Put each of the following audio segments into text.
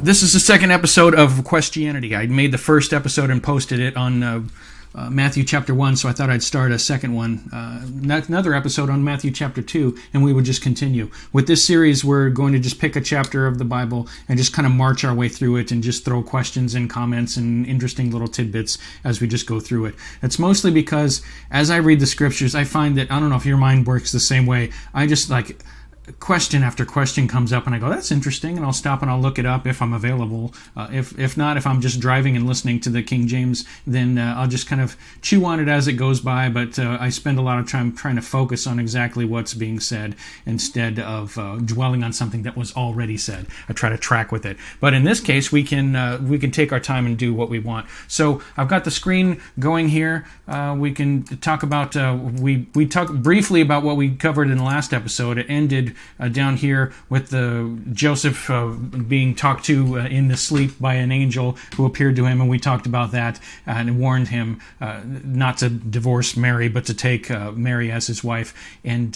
This is the second episode of Questianity. I made the first episode and posted it on Matthew chapter 1, so I thought I'd start a second one, another episode on Matthew chapter 2, and we would just continue. With this series, we're going to just pick a chapter of the Bible and just kind of march our way through it and just throw questions and comments and interesting little tidbits as we just go through it. It's mostly because as I read the scriptures, I find that, I don't know if your mind works the same way, I just like... question after question comes up and I go, that's interesting, and I'll stop and I'll look it up if I'm available. If not, if I'm just driving and listening to the King James, then I'll just kind of chew on it as it goes by, but I spend a lot of time trying to focus on exactly what's being said instead of dwelling on something that was already said. I try to track with it. But in this case, we can take our time and do what we want. So I've got the screen going here. We can talk about, we talked briefly about what we covered in the last episode. It ended down here with the Joseph being talked to in the sleep by an angel who appeared to him, and we talked about that and warned him not to divorce Mary, but to take Mary as his wife. And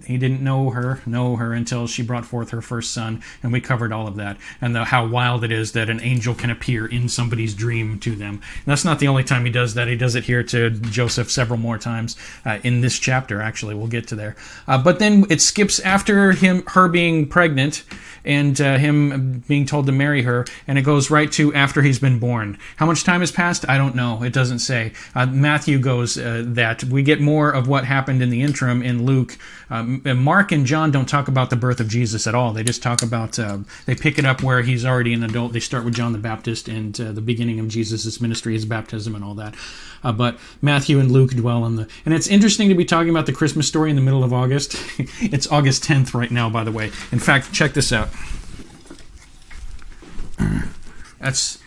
he didn't know her until she brought forth her first son, and we covered all of that and how wild it is that an angel can appear in somebody's dream to them. And that's not the only time he does that. He does it here to Joseph several more times in this chapter. Actually, we'll get to there. But then it skips after her being pregnant and him being told to marry her, and it goes right to after he's been born. How much time has passed? I don't know. It doesn't say. Matthew goes that. We get more of what happened in the interim in Luke. Mark and John don't talk about the birth of Jesus at all. They just talk about, they pick it up where he's already an adult. They start with John the Baptist and the beginning of Jesus' ministry, his baptism and all that. But Matthew and Luke dwell on and it's interesting to be talking about the Christmas story in the middle of August. It's August 10th right now, by the way. In fact, check this out. That's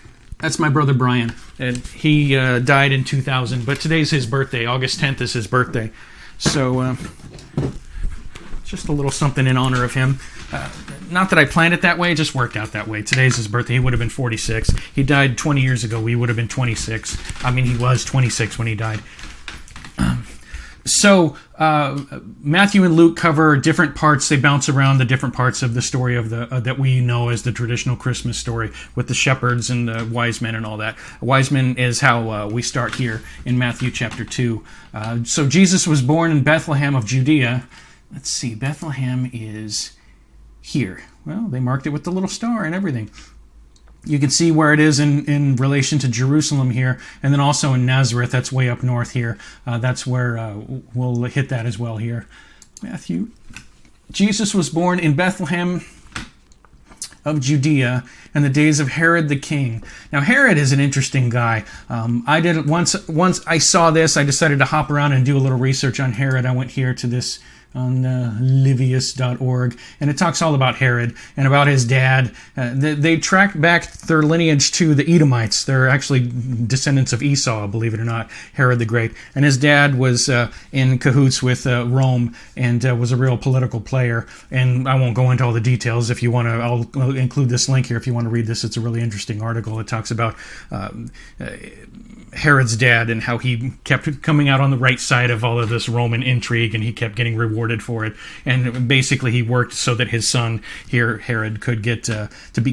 my brother Brian, and he died in 2000, but today's his birthday. August 10th is his birthday. So just a little something in honor of him. Not that I planned it that way, it just worked out that way. Today's his birthday. He would have been 46. He died 20 years ago. We would have been 26. I mean, he was 26 when he died. So Matthew and Luke cover different parts. They bounce around the different parts of the story of the that we know as the traditional Christmas story with the shepherds and the wise men and all that. Wise men is how we start here in Matthew chapter 2. So Jesus was born in Bethlehem of Judea. Let's see, Bethlehem is here. Well, they marked it with the little star and everything. You can see where it is in relation to Jerusalem here, and then also in Nazareth, that's way up north here. That's where we'll hit that as well here. Matthew. Jesus was born in Bethlehem of Judea in the days of Herod the king. Now, Herod is an interesting guy. I did it once I saw this, I decided to hop around and do a little research on Herod. I went here to this on livius.org, and it talks all about Herod and about his dad. They track back their lineage to the Edomites. They're actually descendants of Esau, believe it or not, Herod the Great. And his dad was in cahoots with Rome and was a real political player. And I won't go into all the details. If you want to, I'll include this link here if you want to read this. It's a really interesting article. It talks about Herod's dad and how he kept coming out on the right side of all of this Roman intrigue, and he kept getting rewarded for it. And basically, he worked so that his son here, Herod, could get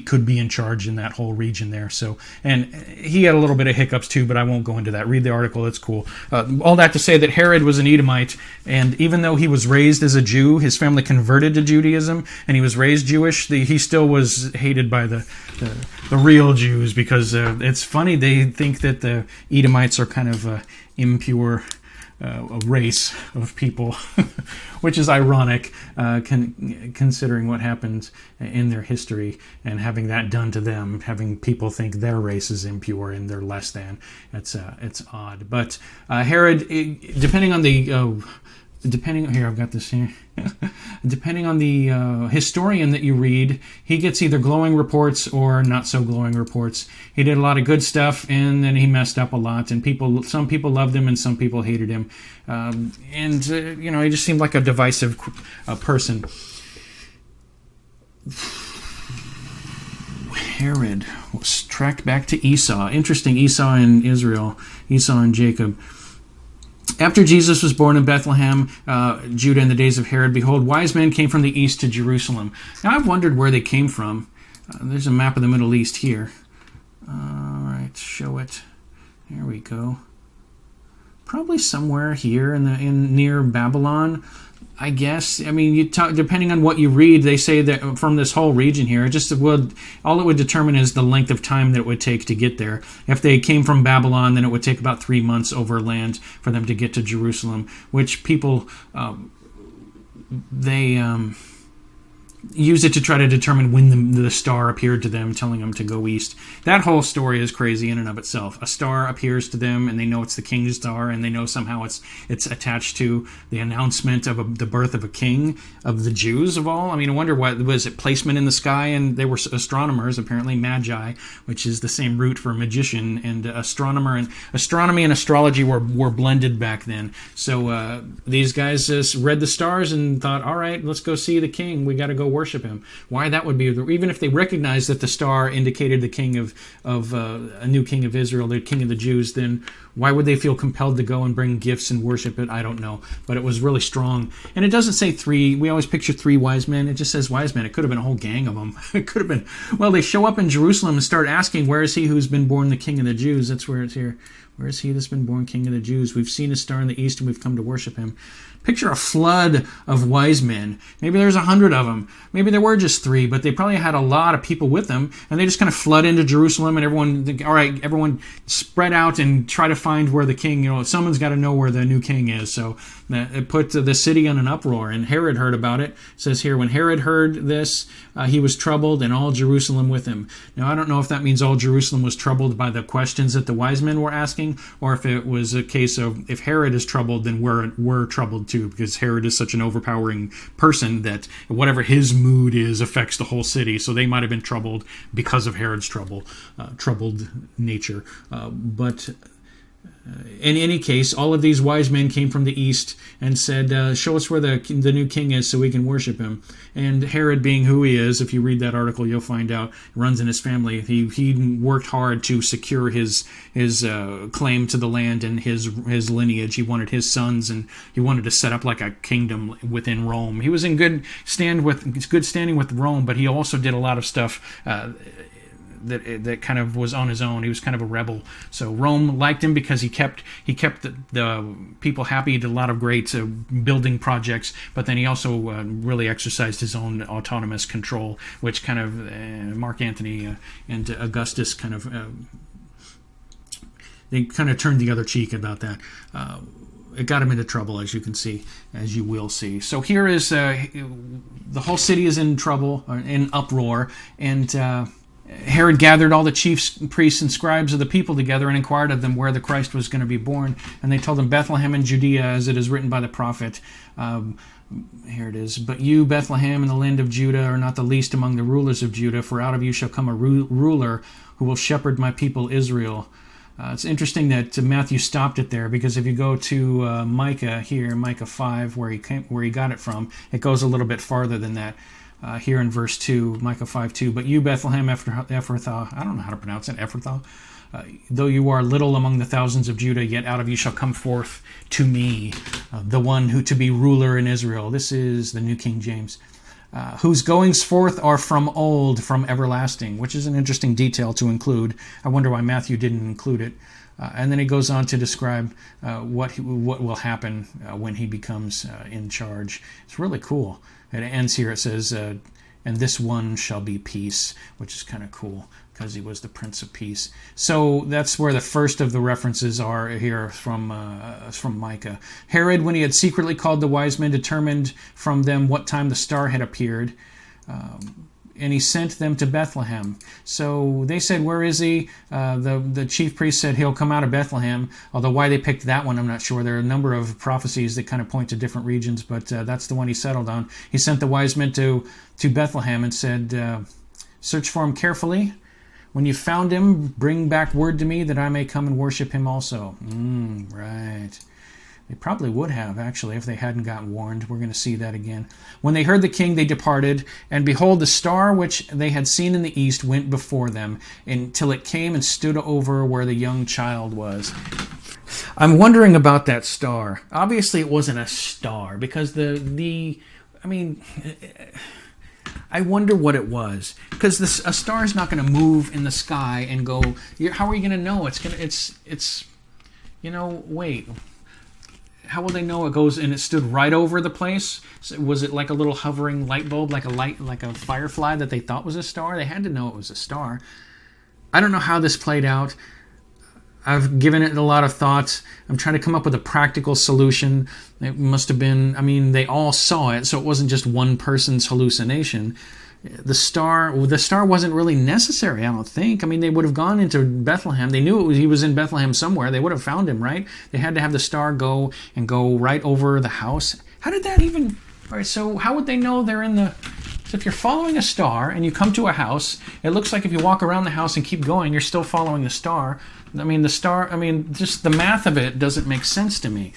could be in charge in that whole region there. So, and he had a little bit of hiccups too, but I won't go into that. Read the article; it's cool. All that to say that Herod was an Edomite, and even though he was raised as a Jew, his family converted to Judaism, and he was raised Jewish. He still was hated by the real Jews because it's funny, they think that the Edomites are kind of impure a race of people, which is ironic considering what happened in their history and having that done to them, having people think their race is impure and they're less than. It's odd. But Herod, depending on the here, I've got this here. Depending on the historian that you read, he gets either glowing reports or not so glowing reports. He did a lot of good stuff, and then he messed up a lot. And some people loved him, and some people hated him. He just seemed like a divisive person. Herod was tracked back to Esau. Interesting, Esau and Israel, Esau and Jacob. After Jesus was born in Bethlehem, Judah, in the days of Herod, behold, wise men came from the east to Jerusalem. Now, I've wondered where they came from. There's a map of the Middle East here. All right, show it. There we go. Probably somewhere here in near Babylon, I guess. I mean, depending on what you read, they say that from this whole region here, all it would determine is the length of time that it would take to get there. If they came from Babylon, then it would take about 3 months overland for them to get to Jerusalem, which people, they use it to try to determine when the star appeared to them, telling them to go east. That whole story is crazy in and of itself. A star appears to them, and they know it's the king's star, and they know somehow it's attached to the announcement of the birth of a king of the Jews of all. I mean, I wonder what was it, placement in the sky, and they were astronomers, apparently magi, which is the same root for magician, and astronomer, and astronomy and astrology were blended back then. So these guys read the stars and thought, all right, let's go see the king. We got to go worship him. Why that would be, even if they recognized that the star indicated the king of a new king of Israel, the king of the Jews, then why would they feel compelled to go and bring gifts and worship it? I don't know. But it was really strong. And it doesn't say 3. We always picture 3 wise men. It just says wise men. It could have been a whole gang of them. It could have been, well, they show up in Jerusalem and start asking, where is he who's been born the king of the Jews? That's where it's here. Where is he that's been born king of the Jews? We've seen a star in the east and we've come to worship him. Picture a flood of wise men. Maybe there's 100 of them. Maybe there were just 3, but they probably had a lot of people with them, and they just kind of flood into Jerusalem, and everyone spread out and try to find where the king, someone's got to know where the new king is. So it put the city in an uproar, and Herod heard about it. It says here, when Herod heard this, he was troubled, and all Jerusalem with him. Now, I don't know if that means all Jerusalem was troubled by the questions that the wise men were asking, or if it was a case of, if Herod is troubled, then we're troubled too, because Herod is such an overpowering person that whatever his mood is affects the whole city. So they might have been troubled because of Herod's troubled nature. But in any case, all of these wise men came from the east and said, show us where the new king is so we can worship him. And Herod, being who he is, if you read that article, you'll find out, runs in his family. He worked hard to secure his claim to the land and his lineage. He wanted his sons, and he wanted to set up like a kingdom within Rome. He was in good standing with Rome, but he also did a lot of stuff that kind of was on his own. He was kind of a rebel. So Rome liked him because he kept the people happy. He did a lot of great building projects, but then he also really exercised his own autonomous control, which kind of Mark Antony and Augustus kind of they kind of turned the other cheek about that. It got him into trouble, as you can see, as you will see. So here is the whole city is in trouble, or in uproar, and Herod gathered all the chief priests and scribes of the people together and inquired of them where the Christ was going to be born. And they told them, Bethlehem in Judea, as it is written by the prophet. Here it is. But you, Bethlehem, in the land of Judah, are not the least among the rulers of Judah, for out of you shall come a ruler who will shepherd my people Israel. It's interesting that Matthew stopped it there, because if you go to Micah here, Micah 5, where he got it from, it goes a little bit farther than that. Here in verse 2, Micah 5:2, but you, Bethlehem Ephrathah, I don't know how to pronounce it, Ephrathah, though you are little among the thousands of Judah, yet out of you shall come forth to me the one who to be ruler in Israel. This is the New King James. Whose goings forth are from old, from everlasting, which is an interesting detail to include. I wonder why Matthew didn't include it. And then he goes on to describe what will happen when he becomes in charge. It's really cool. It ends here. It says, and this one shall be peace, which is kind of cool because he was the Prince of Peace. So that's where the first of the references are here from Micah. Herod, when he had secretly called the wise men, determined from them what time the star had appeared. And he sent them to Bethlehem. So they said, where is he? The chief priest said he'll come out of Bethlehem, although why they picked that one, I'm not sure. There are a number of prophecies that kind of point to different regions, but that's the one he settled on. He sent the wise men to Bethlehem and said, search for him carefully. When you found him, bring back word to me that I may come and worship him also. Right. They probably would have, actually, if they hadn't gotten warned. We're going to see that again. When they heard the king, they departed, and behold, the star which they had seen in the east went before them, until it came and stood over where the young child was. I'm wondering about that star. Obviously, it wasn't a star, because I I wonder what it was, because a star is not going to move in the sky and go. How are you going to know? Wait. How will they know it goes and it stood right over the place? Was it like a little hovering light bulb, like a firefly that they thought was a star? They had to know it was a star. I don't know how this played out. I've given it a lot of thought. I'm trying to come up with a practical solution. It must have been, they all saw it, so it wasn't just one person's hallucination. The star wasn't really necessary, I don't think. They would have gone into Bethlehem. They knew he was in Bethlehem somewhere. They would have found him, right? They had to have the star go right over the house. How did that even... All right, so how would they know they're in the... So if you're following a star and you come to a house, it looks like if you walk around the house and keep going, you're still following the star. Just the math of it doesn't make sense to me.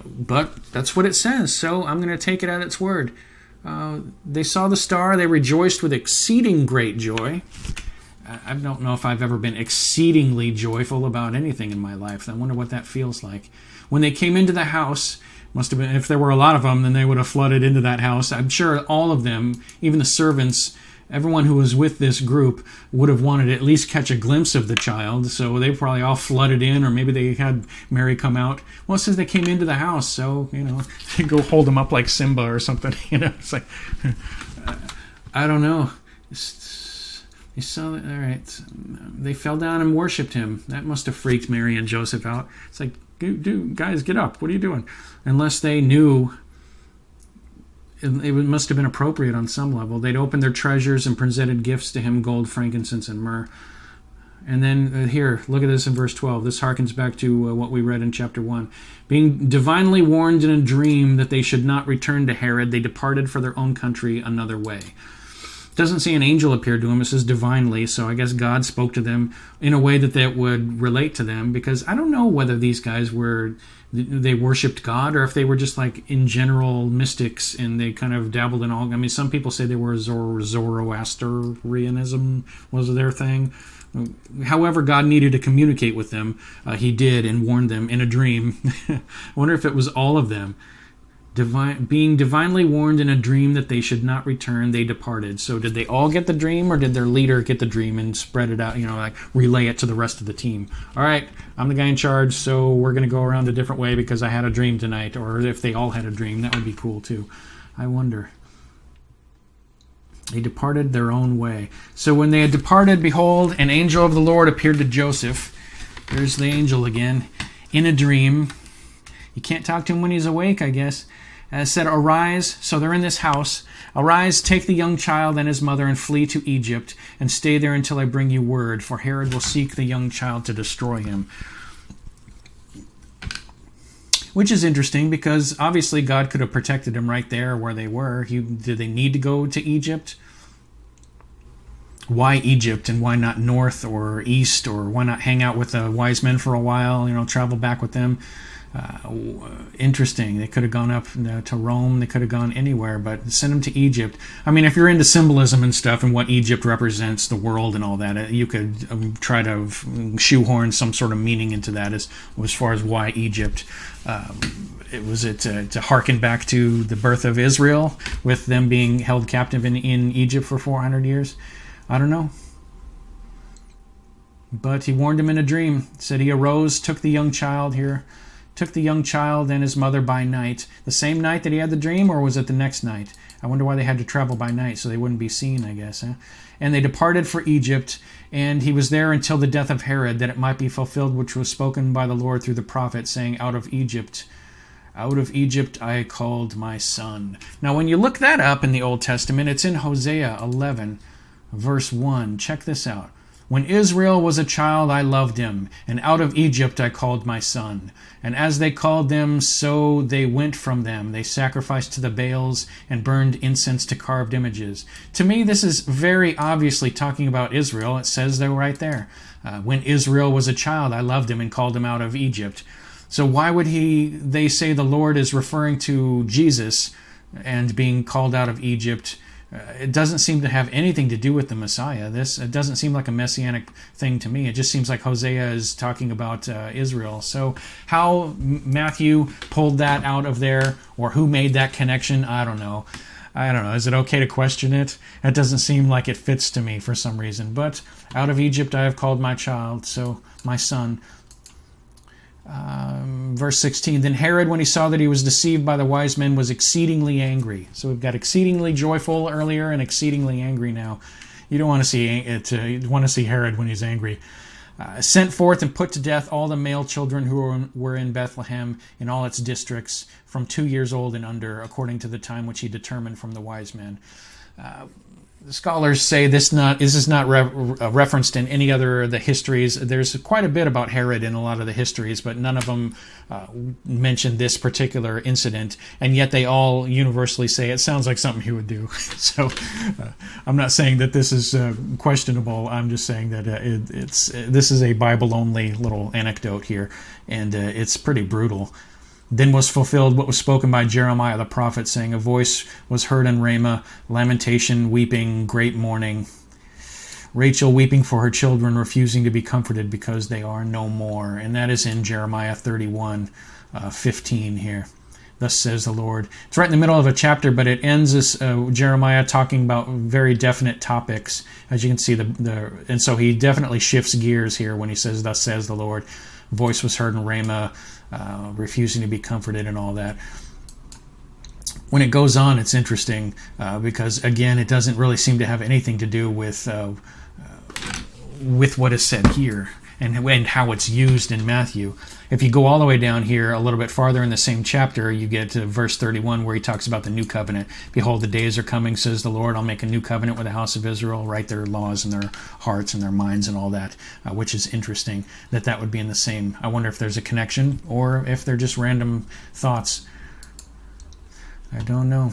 But that's what it says, so I'm going to take it at its word. They saw the star, they rejoiced with exceeding great joy. I don't know if I've ever been exceedingly joyful about anything in my life. I wonder what that feels like. When they came into the house, must have been, if there were a lot of them, then they would have flooded into that house. I'm sure all of them, even the servants, everyone who was with this group would have wanted to at least catch a glimpse of the child, so they probably all flooded in, or maybe they had Mary come out. Well, it says they came into the house, so, they go hold him up like Simba or something, It's like, I don't know. They saw that, all right. They fell down and worshipped him. That must have freaked Mary and Joseph out. It's like, dude, guys, get up. What are you doing? Unless they knew... It must have been appropriate on some level. They'd opened their treasures and presented gifts to him, gold, frankincense, and myrrh. And then here, look at this in verse 12. This harkens back to what we read in chapter 1. Being divinely warned in a dream that they should not return to Herod, they departed for their own country another way. It doesn't say an angel appeared to him. It says divinely, so I guess God spoke to them in a way that would relate to them, because I don't know whether these guys they worshipped God, or if they were just like in general mystics and they kind of dabbled in all. Some people say they were Zoroastrianism was their thing. However, God needed to communicate with them. He did, and warned them in a dream. I wonder if it was all of them. Being divinely warned in a dream that they should not return, they departed. So did they all get the dream, or did their leader get the dream and spread it out, relay it to the rest of the team? All right, I'm the guy in charge, so we're going to go around a different way because I had a dream tonight. Or if they all had a dream, that would be cool too. I wonder. They departed their own way. So when they had departed, behold, an angel of the Lord appeared to Joseph. There's the angel again, in a dream. You can't talk to him when he's awake, I guess. Said, arise. So they're in this house. Arise, take the young child and his mother and flee to Egypt, and stay there until I bring you word, for Herod will seek the young child to destroy him. Which is interesting, because obviously God could have protected him right there where they were. Did they need to go to Egypt? Why Egypt, and why not north or east, or why not hang out with the wise men for a while, travel back with them? Interesting. They could have gone up to Rome. They could have gone anywhere, but send them to Egypt. If you're into symbolism and stuff and what Egypt represents, the world and all that, you could try to shoehorn some sort of meaning into that as far as why Egypt. It was to harken back to the birth of Israel, with them being held captive in Egypt for 400 years. I don't know. But he warned him in a dream. Said he arose, took the young child and his mother by night. The same night that he had the dream, or was it the next night? I wonder why they had to travel by night, so they wouldn't be seen, I guess. And they departed for Egypt, and he was there until the death of Herod, that it might be fulfilled which was spoken by the Lord through the prophet, saying, out of Egypt I called my son. Now, when you look that up in the Old Testament, it's in Hosea 11, verse 1. Check this out. When Israel was a child, I loved him, and out of Egypt I called my son. And as they called them, so they went from them. They sacrificed to the Baals and burned incense to carved images. To me, this is very obviously talking about Israel. It says they're right there. When Israel was a child, I loved him and called him out of Egypt. So why would they say the Lord is referring to Jesus and being called out of Egypt? It doesn't seem to have anything to do with the Messiah. It doesn't seem like a messianic thing to me. It just seems like Hosea is talking about Israel. So how Matthew pulled that out of there, or who made that connection, I don't know. I don't know. Is it okay to question it? It doesn't seem like it fits to me for some reason. But out of Egypt I have called my child, so my son. Verse 16, then Herod, when he saw that he was deceived by the wise men, was exceedingly angry. So we've got exceedingly joyful earlier and exceedingly angry now. You don't want to see it. You want to see Herod when he's angry. Sent forth and put to death all the male children who were in Bethlehem in all its districts from 2 years old and under, according to the time which he determined from the wise men. The scholars say this is not referenced in any other of the histories. There's quite a bit about Herod in a lot of the histories, but none of them mention this particular incident, and yet they all universally say it sounds like something he would do. So I'm not saying that this is questionable. I'm just saying that this is a Bible-only little anecdote here, and it's pretty brutal. Then was fulfilled what was spoken by Jeremiah the prophet, saying, a voice was heard in Ramah, lamentation, weeping, great mourning. Rachel weeping for her children, refusing to be comforted because they are no more. And that is in Jeremiah 31:15 here. Thus says the Lord. It's right in the middle of a chapter, but it ends as Jeremiah talking about very definite topics. As you can see, and so he definitely shifts gears here when he says, thus says the Lord. Voice was heard in Ramah, refusing to be comforted and all that. When it goes on, it's interesting because, again, it doesn't really seem to have anything to do with what is said here and how it's used in Matthew. If you go all the way down here a little bit farther in the same chapter, you get to verse 31 where he talks about the new covenant. Behold, the days are coming, says the Lord. I'll make a new covenant with the house of Israel, write their laws in their hearts and their minds and all that, which is interesting that would be in the same. I wonder if there's a connection or if they're just random thoughts. I don't know.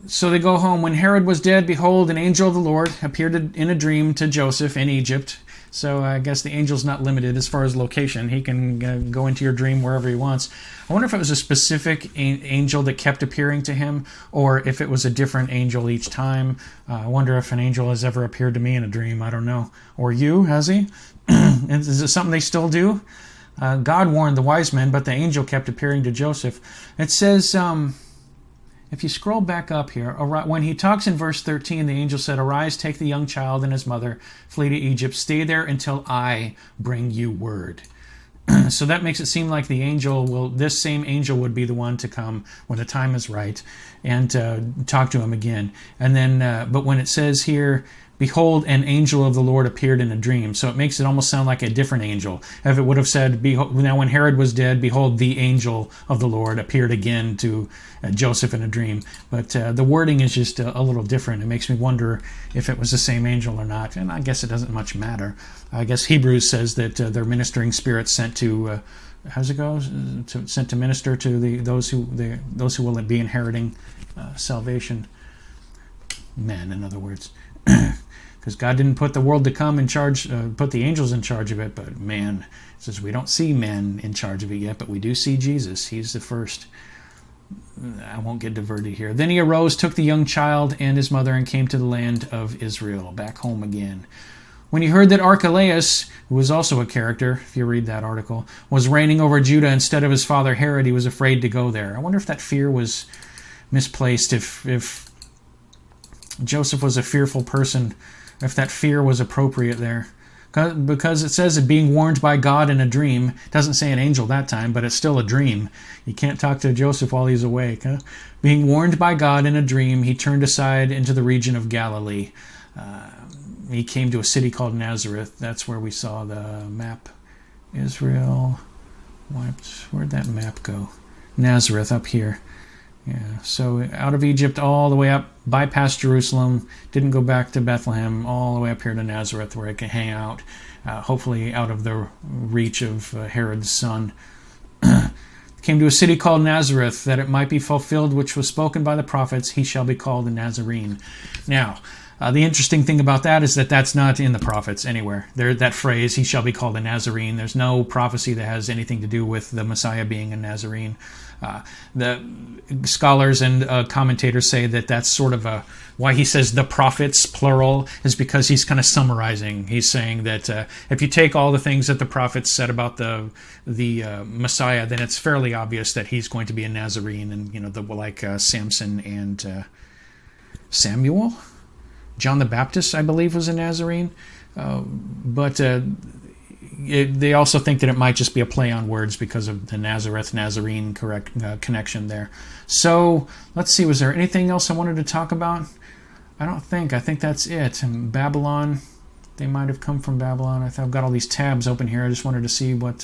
So they go home. When Herod was dead, behold, an angel of the Lord appeared in a dream to Joseph in Egypt. So I guess the angel's not limited as far as location. He can go into your dream wherever he wants. I wonder if it was a specific angel that kept appearing to him, or if it was a different angel each time. I wonder if an angel has ever appeared to me in a dream. I don't know. Or you, has he? Is it something they still do? God warned the wise men, but the angel kept appearing to Joseph. It says, if you scroll back up here, when he talks in verse 13, the angel said, arise, take the young child and his mother, flee to Egypt, stay there until I bring you word. So that makes it seem like this same angel would be the one to come when the time is right and talk to him again. And then, but when it says here, behold, an angel of the Lord appeared in a dream. So it makes it almost sound like a different angel. If it would have said, behold, now when Herod was dead, behold, the angel of the Lord appeared again to Joseph in a dream. But the wording is just a little different. It makes me wonder if it was the same angel or not. And I guess it doesn't much matter. I guess Hebrews says that they're ministering spirits sent to, how's it go? Sent to minister to those who will be inheriting salvation. Men, in other words. Because God didn't put the world to come in charge, put the angels in charge of it, but man, it says we don't see men in charge of it yet, but we do see Jesus. He's the first. I won't get diverted here. Then he arose, took the young child and his mother, and came to the land of Israel, back home again. When he heard that Archelaus, who was also a character, if you read that article, was reigning over Judah instead of his father Herod, he was afraid to go there. I wonder if that fear was misplaced, if Joseph was a fearful person, if that fear was appropriate there. Because it says it being warned by God in a dream. It doesn't say an angel that time, but it's still a dream. You can't talk to Joseph while he's awake. Huh? Being warned by God in a dream, he turned aside into the region of Galilee. He came to a city called Nazareth. That's where we saw the map. Israel. Where'd that map go? Nazareth, up here. Yeah, so out of Egypt all the way up, bypassed Jerusalem, didn't go back to Bethlehem, all the way up here to Nazareth where it can hang out, hopefully out of the reach of Herod's son. Came to a city called Nazareth, that it might be fulfilled which was spoken by the prophets, he shall be called a Nazarene. Now, The interesting thing about that is that that's not in the prophets anywhere. That phrase, he shall be called a Nazarene, there's no prophecy that has anything to do with the Messiah being a Nazarene. The scholars and commentators say that that's sort of why he says the prophets, plural, is because he's kind of summarizing. He's saying that if you take all the things that the prophets said about the Messiah, then it's fairly obvious that he's going to be a Nazarene, and like Samson and Samuel. John the Baptist, I believe, was a Nazarene, but they also think that it might just be a play on words because of the Nazarene connection there. So let's see, was there anything else I wanted to talk about? I don't think. I think that's it. And Babylon, they might have come from Babylon. I've got all these tabs open here. I just wanted to see what...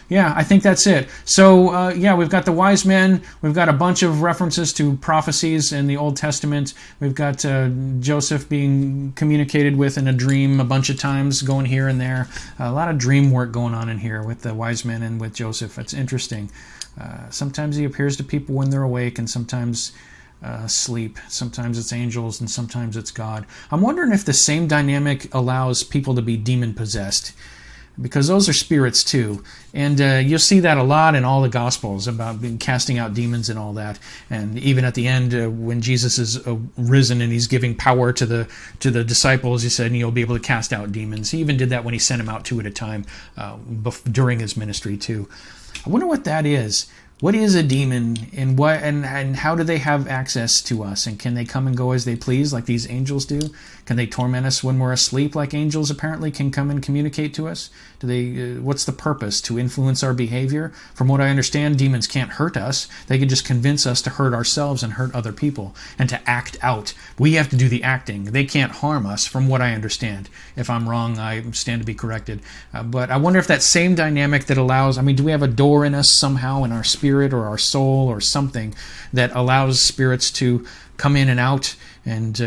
Yeah, I think that's it. So, we've got the wise men. We've got a bunch of references to prophecies in the Old Testament. We've got Joseph being communicated with in a dream a bunch of times, going here and there. A lot of dream work going on in here with the wise men and with Joseph. It's interesting. Sometimes he appears to people when they're awake, and sometimes sleep. Sometimes it's angels, and sometimes it's God. I'm wondering if the same dynamic allows people to be demon-possessed, because those are spirits too. And you'll see that a lot in all the Gospels about casting out demons and all that. And even at the end, when Jesus is risen and he's giving power to the disciples, he said, you'll be able to cast out demons. He even did that when he sent them out 2 at a time during his ministry too. I wonder what that is. What is a demon, and how do they have access to us? And can they come and go as they please, like these angels do? Can they torment us when we're asleep, like angels apparently can come and communicate to us? Do they? What's the purpose? To influence our behavior? From what I understand, demons can't hurt us. They can just convince us to hurt ourselves and hurt other people, and to act out. We have to do the acting. They can't harm us, from what I understand. If I'm wrong, I stand to be corrected. But I wonder if that same dynamic that allows... do we have a door in us somehow in our spirit or our soul or something that allows spirits to come in and out? And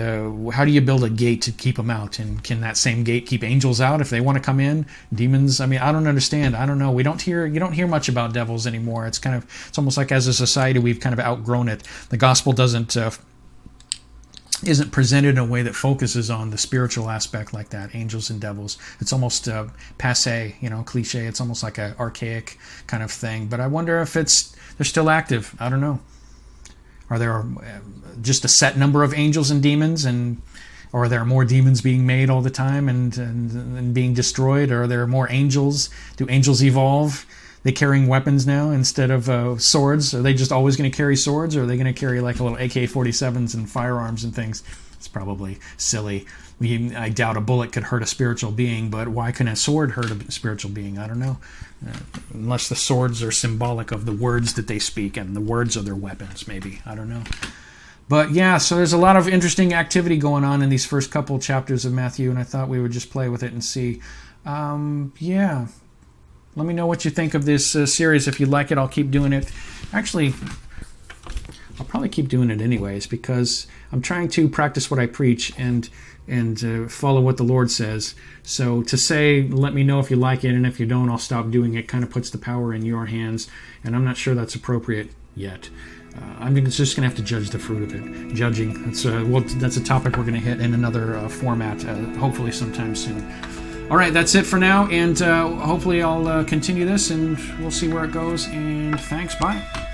how do you build a gate to keep them out? And can that same gate keep angels out if they want to come in? Demons? I don't understand. I don't know. You don't hear much about devils anymore. It's almost like as a society we've kind of outgrown it. The gospel isn't presented in a way that focuses on the spiritual aspect like that, angels and devils. It's almost passe, cliche. It's almost like an archaic kind of thing. But I wonder if they're still active. I don't know. Are there just a set number of angels and demons, or are there more demons being made all the time and being destroyed? Or are there more angels? Do angels evolve? They carrying weapons now instead of swords? Are they just always going to carry swords, or are they going to carry like a little AK-47s and firearms and things? It's probably silly. I doubt a bullet could hurt a spiritual being, but why can a sword hurt a spiritual being? I don't know. Unless the swords are symbolic of the words that they speak, and the words are their weapons, maybe. I don't know. But yeah, so there's a lot of interesting activity going on in these first couple chapters of Matthew, and I thought we would just play with it and see. Let me know what you think of this series. If you like it, I'll keep doing it. Actually, I'll probably keep doing it anyways, because I'm trying to practice what I preach and follow what the Lord says. So to say, let me know if you like it, and if you don't, I'll stop doing it, kind of puts the power in your hands, and I'm not sure that's appropriate yet. I'm just going to have to judge the fruit of it. Judging. That's a topic we're going to hit in another format, hopefully sometime soon. All right, that's it for now, and hopefully I'll continue this, and we'll see where it goes, and thanks, bye.